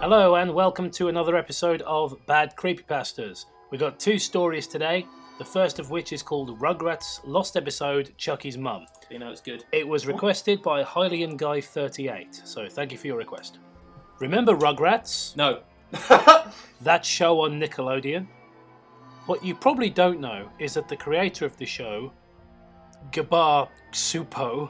Hello and welcome to another episode of Bad Creepypastas. We've got two stories today, the first of which is called Rugrats Lost Episode Chuckie's Mum. You know it's good. It was requested by Hylian Guy 38, so thank you for your request. Remember Rugrats? No. That show on Nickelodeon? What you probably don't know is that the creator of the show, Gabar Supo,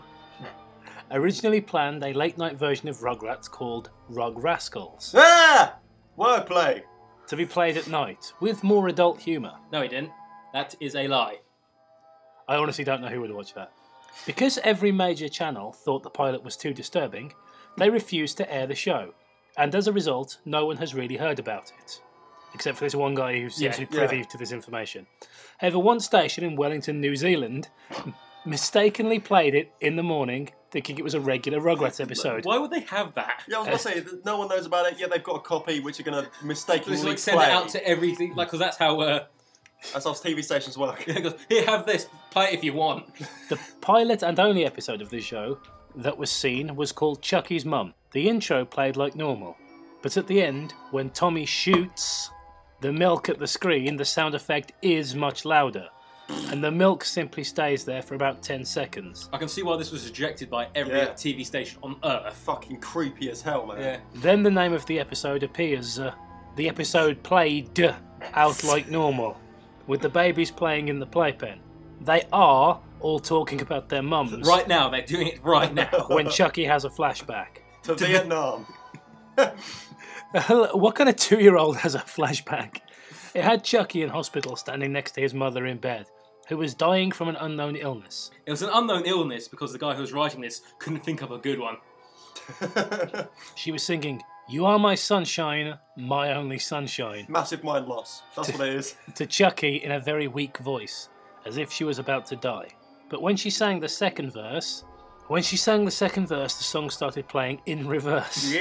originally planned a late-night version of Rugrats called Rug Rascals. Ah! Wordplay! To be played at night, with more adult humour. No, he didn't. That is a lie. I honestly don't know who would watch that. Because every major channel thought the pilot was too disturbing, they refused to air the show. And as a result, no one has really heard about it. Except for this one guy who seems to be privy to this information. However, one station in Wellington, New Zealand, mistakenly played it in the morning, thinking it was a regular Rugrats episode. Why would they have that? Yeah, I was going to say, that no one knows about it, yet they've got a copy which are going to mistakenly Just like play. send it out to everything, like, because that's how. That's how TV stations work. Here, have this. Play it if you want. The pilot and only episode of the show that was seen was called Chuckie's Mum. The intro played like normal, but at the end, when Tommy shoots the milk at the screen, the sound effect is much louder, and the milk simply stays there for about 10 seconds. I can see why this was rejected by every TV station on Earth. Fucking creepy as hell, man. Yeah. Then the name of the episode appears. The episode played out like normal, with the babies playing in the playpen. They are all talking about their mums. Right now, they're doing it right now. When Chuckie has a flashback. To Vietnam. What kind of 2-year-old has a flashback? It had Chuckie in hospital standing next to his mother in bed, who was dying from an unknown illness. It was an unknown illness because the guy who was writing this couldn't think up a good one. She was singing, "You are my sunshine, my only sunshine," Massive mind loss. That's what it is. to Chuckie in a very weak voice, as if she was about to die. But when she sang the second verse, the song started playing in reverse.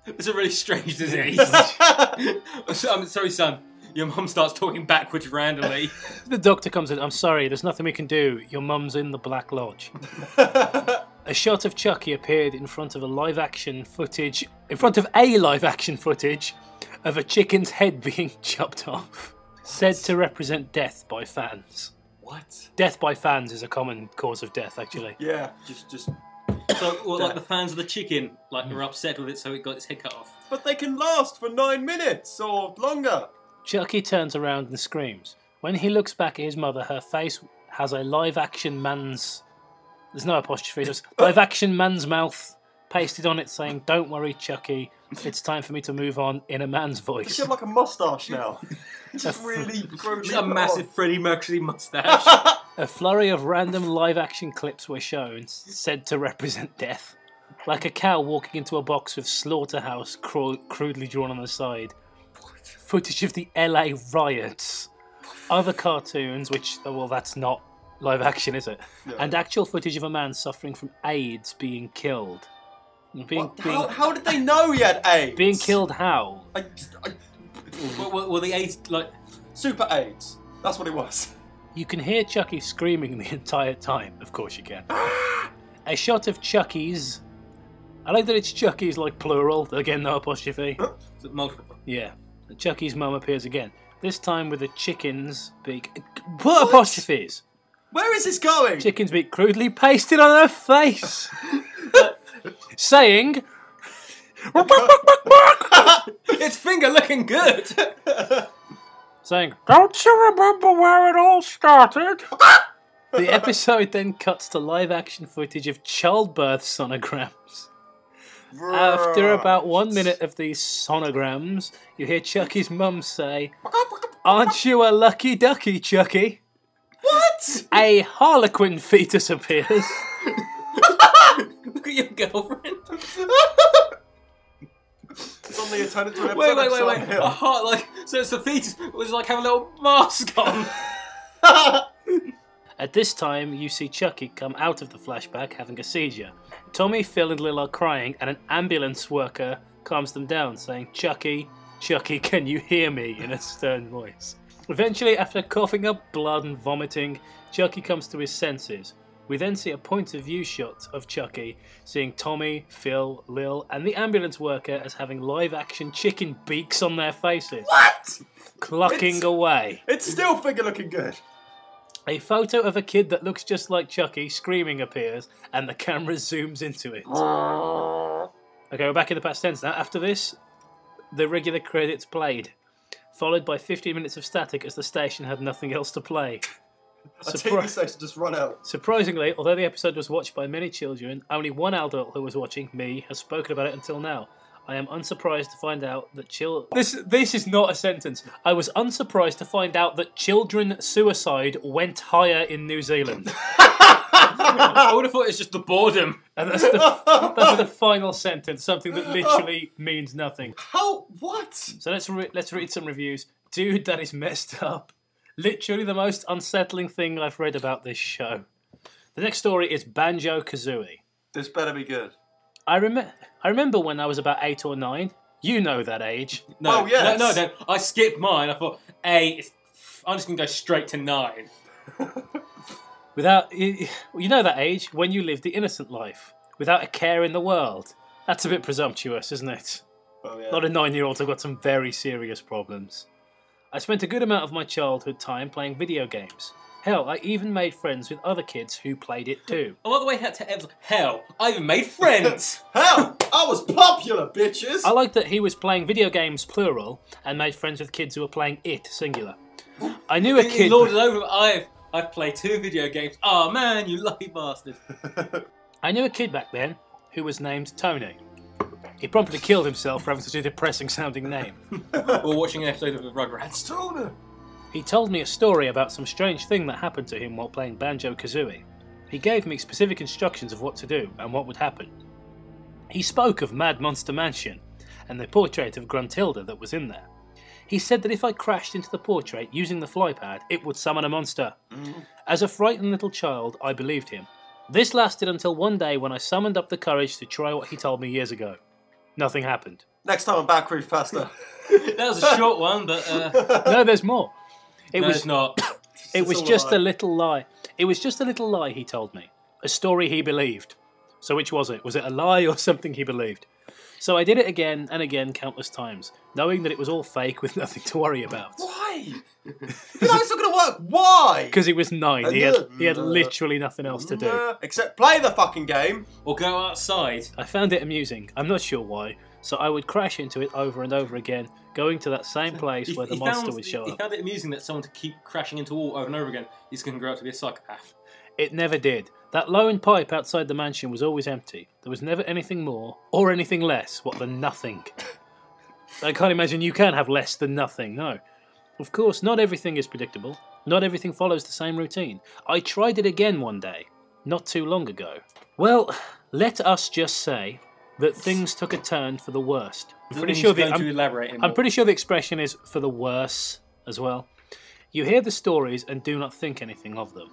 It's a really strange disease. I'm sorry, son. Your mum starts talking backwards randomly. The doctor comes in, "I'm sorry, there's nothing we can do. Your mum's in the Black Lodge." A shot of Chuckie appeared in front of a live action footage of a chicken's head being chopped off. Said to represent death by fans. What? Death by fans is a common cause of death, actually. Yeah, just... So, well, like the fans of the chicken, like were upset with it, so it got its head cut off. But they can last for 9 minutes or longer. Chuckie turns around and screams. When he looks back at his mother, her face has a live-action man's... There's no apostrophe, just live-action man's mouth pasted on it saying, "Don't worry, Chuckie, it's time for me to move on," in a man's voice. She have like a moustache now. It's just really gross. A massive Freddie Mercury mustache. A flurry of random live-action clips were shown, said to represent death. Like a cow walking into a box with slaughterhouse crudely drawn on the side. Footage of the LA riots. Other cartoons, which, well, that's not live action, is it? No. And actual footage of a man suffering from AIDS being killed. How did they know he had AIDS? Being killed how? Well, the AIDS, like... Super AIDS. That's what it was. You can hear Chuckie screaming the entire time. Of course you can. A shot of Chuckie's... I like that it's Chuckie's, like, plural. Again, no apostrophe. Multiple. Yeah. Chuckie's mum appears again. This time with a chicken's beak... What apostrophes? Where is this going? Chicken's beak crudely pasted on her face. Saying... Its finger looking good! Saying, "Don't you remember where it all started?" The episode then cuts to live-action footage of childbirth sonograms. After about 1 minute of these sonograms, you hear Chuckie's mum say, "Aren't you a lucky ducky, Chuckie?" What? A harlequin fetus appears. Look at your girlfriend. Suddenly it turned into an episode Wait. of Silent Hill. A heart, like, so it's the fetus was like having a little mask on. At this time, you see Chuckie come out of the flashback having a seizure. Tommy, Phil and Lil are crying, and an ambulance worker calms them down, saying, Chuckie, can you hear me?" in a stern voice. Eventually, after coughing up blood and vomiting, Chuckie comes to his senses. We then see a point of view shot of Chuckie seeing Tommy, Phil, Lil and the ambulance worker as having live action chicken beaks on their faces. What? Clucking away. It's still figure looking good. A photo of a kid that looks just like Chuckie screaming appears and the camera zooms into it. Okay, we're back in the past tense now. After this, the regular credits played, followed by 15 minutes of static as the station had nothing else to play. A TV station just run out. Surprisingly, although the episode was watched by many children, only one adult who was watching, me, has spoken about it until now. I am unsurprised to find out that This is not a sentence. I was unsurprised to find out that children suicide went higher in New Zealand. I would have thought it's just the boredom. And that's the final sentence, something that literally means nothing. How? What? So let's read some reviews. Dude, that is messed up. Literally the most unsettling thing I've read about this show. The next story is Banjo Kazooie. This better be good. I remember when I was about 8 or 9. You know that age. No, oh, yes. no. I skipped mine. I thought, I'm just going to go straight to 9. Without, you know that age when you lived the innocent life, without a care in the world. That's a bit presumptuous, isn't it? Oh, yeah. A lot of 9-year-olds have got some very serious problems. I spent a good amount of my childhood time playing video games. Hell, I even made friends with other kids who played it too. I like the way he had to hell, I even made friends. Hell, I was popular, bitches. I like that he was playing video games plural and made friends with kids who were playing it singular. I knew a kid. Lord over. I've played 2 video games. Oh man, you lucky bastard. I knew a kid back then who was named Tony. He promptly killed himself for having such a depressing sounding name. Or watching an episode of the Rugrats. Tony. He told me a story about some strange thing that happened to him while playing Banjo Kazooie. He gave me specific instructions of what to do and what would happen. He spoke of Mad Monster Mansion and the portrait of Gruntilda that was in there. He said that if I crashed into the portrait using the flypad, it would summon a monster. As a frightened little child, I believed him. This lasted until one day when I summoned up the courage to try what he told me years ago. Nothing happened. Next time I'm back, CREEPYPASTA. That was a short one, but No, there's more. it's not. It was just a little lie. It was just a little lie, he told me. A story he believed. So which was it? Was it a lie or something he believed? So I did it again and again countless times, knowing that it was all fake with nothing to worry about. Why? You know it's not going to work. Why? Because he was 9. He had literally nothing else to do. Except play the fucking game. Or go outside. I found it amusing. I'm not sure why. So I would crash into it over and over again, going to that same place where the monster would show He up. found it amusing that someone to keep crashing into a wall over and over again is going to grow up to be a psychopath. It never did. That lone pipe outside the mansion was always empty. There was never anything more, or anything less, than nothing. I can't imagine you can have less than nothing, no. Of course, not everything is predictable. Not everything follows the same routine. I tried it again one day, not too long ago. Well, let us just say that things took a turn for the worst. I'm pretty sure the expression is for the worse as well. You hear the stories and do not think anything of them.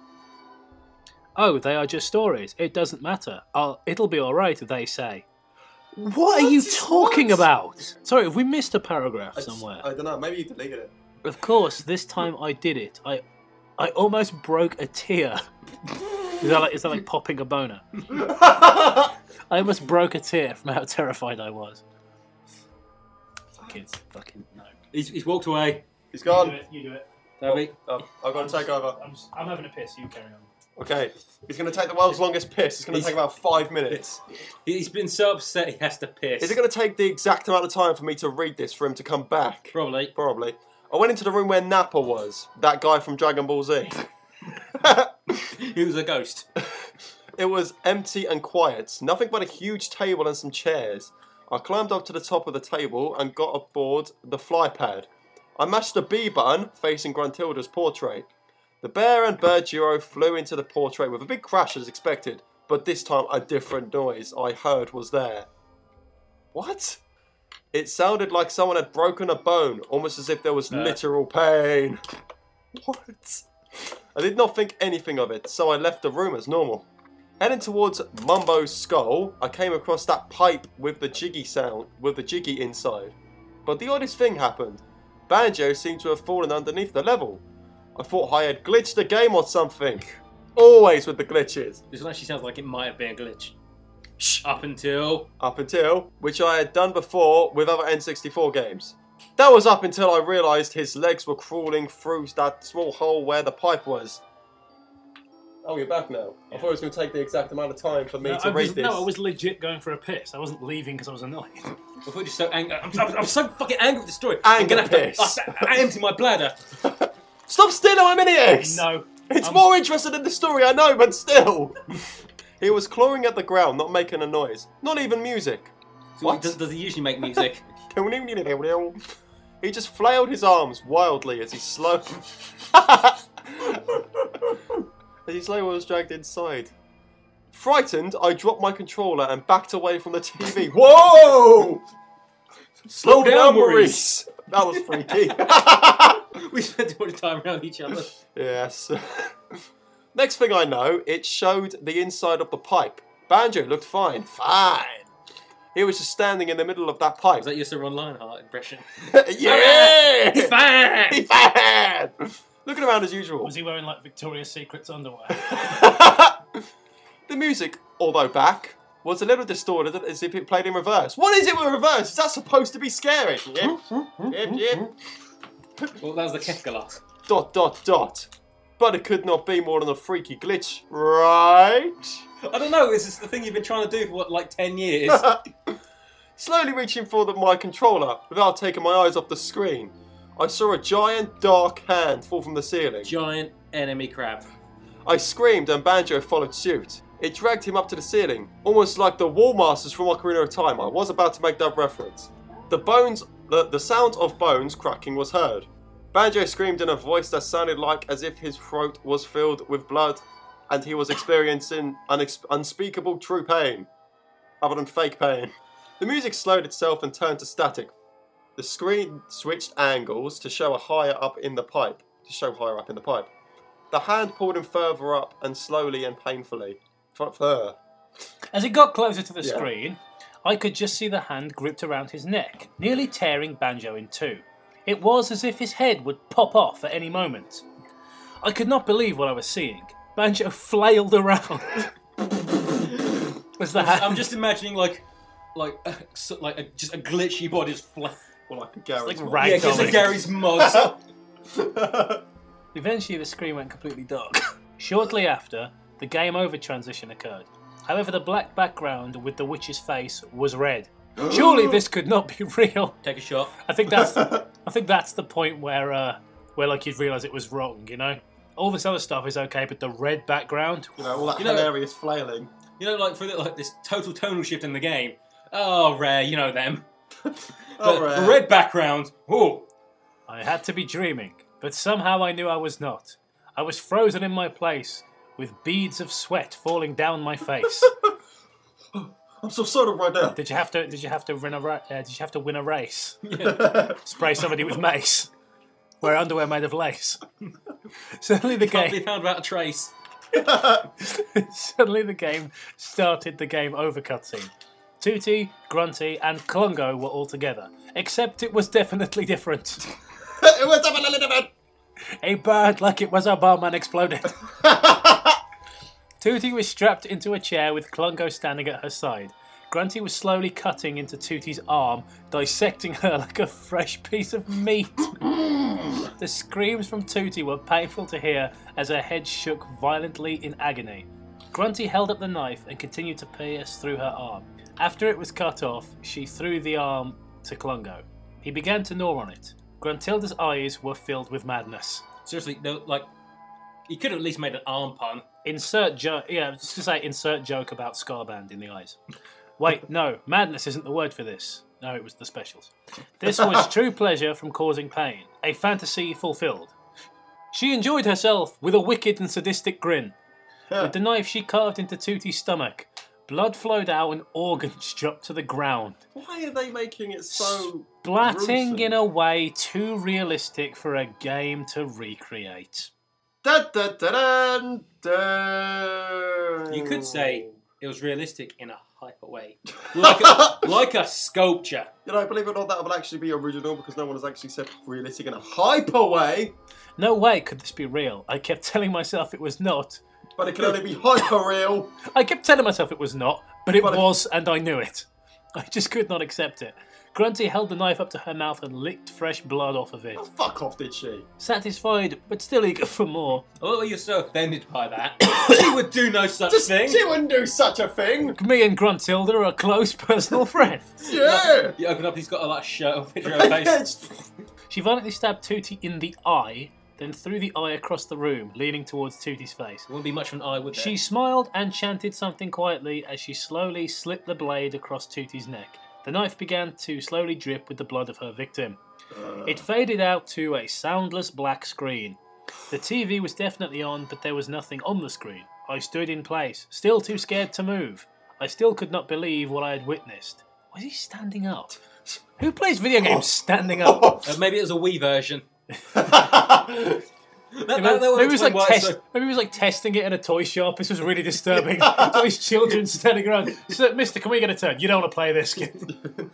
Oh, they are just stories. It doesn't matter. It'll be alright, they say. What are you talking about? Sorry, have we missed a paragraph somewhere? I don't know, maybe you deleted it. Of course, this time I did it. I almost broke a tear. Is that like popping a boner? I almost broke a tear from how terrified I was. Fucking no. He's walked away. He's gone. You do it. Toby. I've got to take over. I'm having a piss, you carry on. Okay, he's going to take the world's longest piss. It's going to take about 5 minutes. He's been so upset he has to piss. Is it going to take the exact amount of time for me to read this for him to come back? Probably. Probably. I went into the room where Nappa was, that guy from Dragon Ball Z. He was a ghost. It was empty and quiet, nothing but a huge table and some chairs. I climbed up to the top of the table and got aboard the flypad. I mashed the B button facing Gruntilda's portrait. The bear and bird duo flew into the portrait with a big crash as expected, but this time a different noise I heard was there. What? It sounded like someone had broken a bone, almost as if there was literal pain. What? I did not think anything of it, so I left the room as normal. Heading towards Mumbo's skull, I came across that pipe with the jiggy inside. But the oddest thing happened. Banjo seemed to have fallen underneath the level. I thought I had glitched the game or something. Always with the glitches. This one actually sounds like it might have been a glitch. Shh. Up until, which I had done before with other N64 games. That was up until I realised his legs were crawling through that small hole where the pipe was. Oh, you're back now. I thought it was going to take the exact amount of time for me to read this. No, I was legit going for a piss. I wasn't leaving because I was annoyed. I thought you were so angry. I'm so fucking angry with the story. Anger I'm gonna piss. have to empty my bladder. Stop stealing my mini-X! No. It's more interesting in the story, I know, but still. He was clawing at the ground, not making a noise. Not even music. So What? Does he usually make music? He just flailed his arms wildly as he slowly was dragged inside. Frightened, I dropped my controller and backed away from the TV. Whoa! Slow down, Maurice. That was freaky. We spent too much time around each other. Yes. Next thing I know, it showed the inside of the pipe. Banjo looked fine. Fine. He was just standing in the middle of that pipe. Is that your Sir Ron Lionheart impression? Yeah! He's fine! He's fine! Looking around as usual. Was he wearing like Victoria's Secret's underwear? The music, although back, was a little distorted as if it played in reverse. What is it with reverse? Is that supposed to be scary? Yep. Yep. Well, that was the Kefkalas. ... But it could not be more than a freaky glitch, right? I don't know, this is the thing you've been trying to do for, what, like 10 years? Slowly reaching for my controller without taking my eyes off the screen, I saw a giant dark hand fall from the ceiling. Giant enemy crab. I screamed and Banjo followed suit. It dragged him up to the ceiling, almost like the Wall Masters from Ocarina of Time. I was about to make that reference. The sound of bones cracking was heard. Banjo screamed in a voice that sounded like as if his throat was filled with blood and he was experiencing unspeakable true pain, other than fake pain. The music slowed itself and turned to static. The screen switched angles to show higher up in the pipe. The hand pulled him further up and slowly and painfully. As it got closer to the screen, I could just see the hand gripped around his neck, nearly tearing Banjo in two. It was as if his head would pop off at any moment. I could not believe what I was seeing. Banjo flailed around. Was the hand? I'm just imagining just a glitchy body just Well, like Gary's mod. ragdolling. just a Gary's mod. Eventually the screen went completely dark. Shortly after, the game over transition occurred. However, the black background with the witch's face was red. Surely this could not be real. Take a shot. I think that's the point where like you'd realise it was wrong, you know? All this other stuff is okay, but the red background... all that hilarious flailing. Like for this total tonal shift in the game. Oh, Rare, you know them. Rare. The red background. Ooh. I had to be dreaming, but somehow I knew I was not. I was frozen in my place, with beads of sweat falling down my face. I'm so sorry right now. Did you have to win a race? Yeah. Spray somebody with mace. Wear underwear made of lace. Suddenly the Can't be game. found without a trace. Suddenly the game started the game over cutscene. Tooty, Grunty, and Klungo were all together, except it was definitely different. It was definitely different. A bird like it was a bomb and exploded. Tooty was strapped into a chair with Klungo standing at her side. Grunty was slowly cutting into Tooty's arm, dissecting her like a fresh piece of meat. The screams from Tooty were painful to hear as her head shook violently in agony. Grunty held up the knife and continued to pierce through her arm. After it was cut off, she threw the arm to Klungo. He began to gnaw on it. Gruntilda's eyes were filled with madness. Seriously, you could have at least made an arm pun. Insert joke about Scarband in the eyes. Wait, no, madness isn't the word for this. No, it was the specials. This was true pleasure from causing pain, a fantasy fulfilled. She enjoyed herself with a wicked and sadistic grin. With the knife she carved into Tooty's stomach, blood flowed out and organs dropped to the ground. Why are they making it so Splatting gruesome? in a way too realistic for a game to recreate. Da, da, da, da, da. You could say it was realistic in a hyper way. Like a sculpture. Believe it or not, that will actually be original because no one has actually said realistic in a hyper way. No way could this be real. I kept telling myself it was not, But it can only be hyper real. I kept telling myself it was not, but it But it- was, and I knew it. I just could not accept it. Grunty held the knife up to her mouth and licked fresh blood off of it. Oh, fuck off, did she? Satisfied, but still eager for more. Oh, you're so offended by that. She would do no such thing. She wouldn't do such a thing. Me and Gruntilda are close personal friends. Yeah. You open up, he's got a like shirt or picture of her face. She violently stabbed Tootie in the eye, then threw the eye across the room, leaning towards Tootie's face. Wouldn't be much of an eye, would there? She smiled and chanted something quietly as she slowly slipped the blade across Tootie's neck. The knife began to slowly drip with the blood of her victim. It faded out to a soundless black screen. The TV was definitely on, but there was nothing on the screen. I stood in place, still too scared to move. I still could not believe what I had witnessed. Was he standing up? Who plays video games standing up? Maybe it was a Wii version. Maybe it was like testing it in a toy shop. This was really disturbing. All these children standing around. So, Mister, can we get a turn? You don't want to play this game.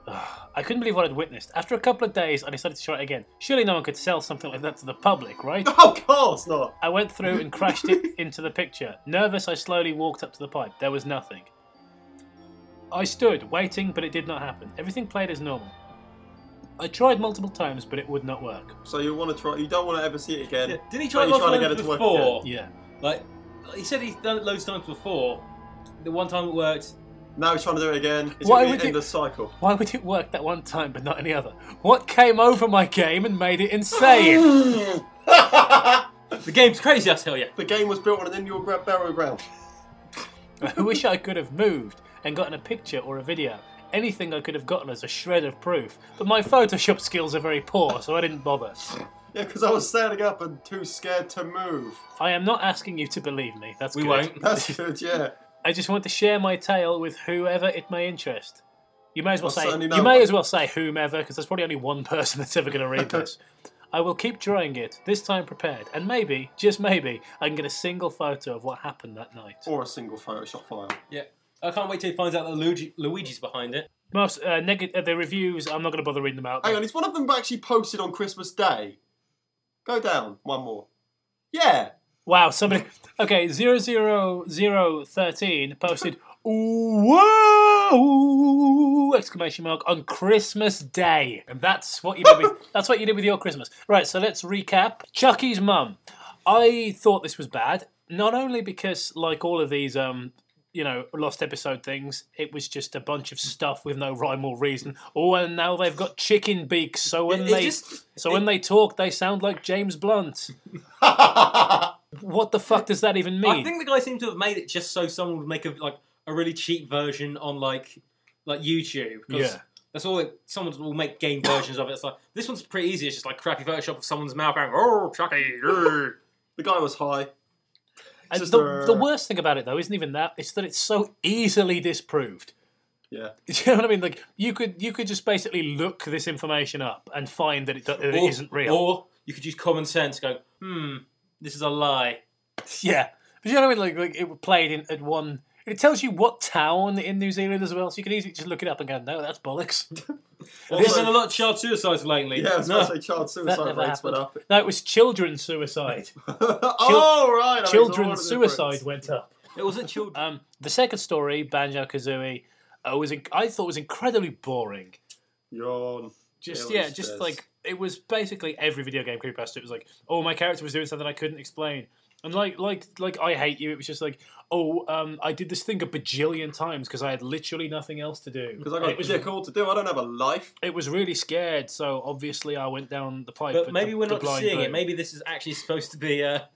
I couldn't believe what I'd witnessed. After a couple of days, I decided to try it again. Surely no one could sell something like that to the public, right? Of course not. I went through and crashed it into the picture. Nervous, I slowly walked up to the pipe. There was nothing. I stood, waiting, but it did not happen. Everything played as normal. I tried multiple times, but it would not work. So you want to try? You don't want to ever see it again? Yeah. Did he try But you're lots trying to of get it to work before? Yeah. Like, he said he's done it loads of times before. The one time it worked. Now he's trying to do it again. It's Why going would to you- end the cycle. Why would it work that one time, but not any other? What came over my game and made it insane? The game's crazy, I tell you. The game was built on an in-your burial ground. I wish I could have moved and gotten a picture or a video. Anything I could have gotten as a shred of proof. But my Photoshop skills are very poor, so I didn't bother. Yeah, because I was standing up and too scared to move. I am not asking you to believe me. That's We good. won't. That's good, yeah. I just want to share my tale with whoever it may interest. You may as well Well, say certainly no you may one. as well say whomever, because there's probably only one person that's ever going to read this. I will keep drawing it, this time prepared, and maybe, just maybe, I can get a single photo of what happened that night. Or a single Photoshop file. Yeah. I can't wait till he finds out that Luigi's behind it. Most the reviews, I'm not going to bother reading them out. Hang on, is one of them actually posted on Christmas Day? Go down, one more. Yeah. Wow, somebody. Okay, 00013 posted "Whoa!" exclamation mark on Christmas Day, and that's what you did with your Christmas. Right, so let's recap. Chuckie's mum. I thought this was bad, not only because, like all of these, lost episode things, it was just a bunch of stuff with no rhyme or reason. Oh, and now they've got chicken beaks, so when they talk, they sound like James Blunt. What the fuck does that even mean? I think the guy seemed to have made it just so someone would make a really cheap version on like YouTube. Yeah. That's all. Someone will make game versions of it. It's like this one's pretty easy. It's just like crappy Photoshop of someone's mouth going, "Oh, Chuckie." The guy was high. And Just, the worst thing about it, though, isn't even that. It's that it's so easily disproved. Yeah. Do you know what I mean? Like you could just basically look this information up and find that it isn't real. Or you could use common sense. Go, this is a lie. Yeah, but you know what I mean? Like it played at one. It tells you what town in New Zealand as well, so you can easily just look it up and go, "No, that's bollocks." There's been a lot of child suicides lately. Yeah, I was about to say child suicide never rates went up. No, it was children's suicide. Oh, right. that makes all Children's the suicide difference. went up. It wasn't children. The second story, Banjo Kazooie, I thought was incredibly boring. Yawn. Just It was just like it was basically every video game creepypasta. It was like, oh, my character was doing something I couldn't explain, and like I Hate You. It was just like, oh, I did this thing a bajillion times because I had literally nothing else to do. Because I got dick all to do. I don't have a life. It was really scared, so obviously I went down the pipe. But maybe the, we're the not blind seeing route. it. Maybe this is actually supposed to be a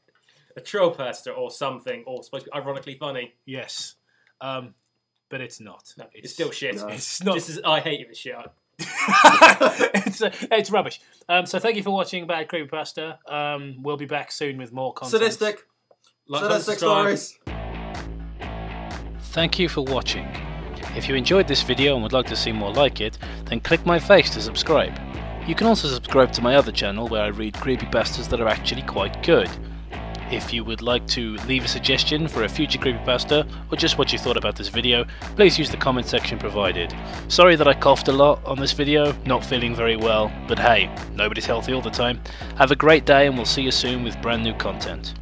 troll pasta or something, or supposed to be ironically funny. Yes, but it's not. No, it's still shit. No. It's not. Just as I hate you this shit. It's rubbish. So thank you for watching Bad Creepypasta. We'll be back soon with more content. Sadistic. Like, Sadistic subscribe. stories. Thank you for watching. If you enjoyed this video and would like to see more like it, then click my face to subscribe. You can also subscribe to my other channel where I read creepypastas that are actually quite good. If you would like to leave a suggestion for a future creepypasta, or just what you thought about this video, please use the comment section provided. Sorry that I coughed a lot on this video, not feeling very well, but hey, nobody's healthy all the time. Have a great day and we'll see you soon with brand new content.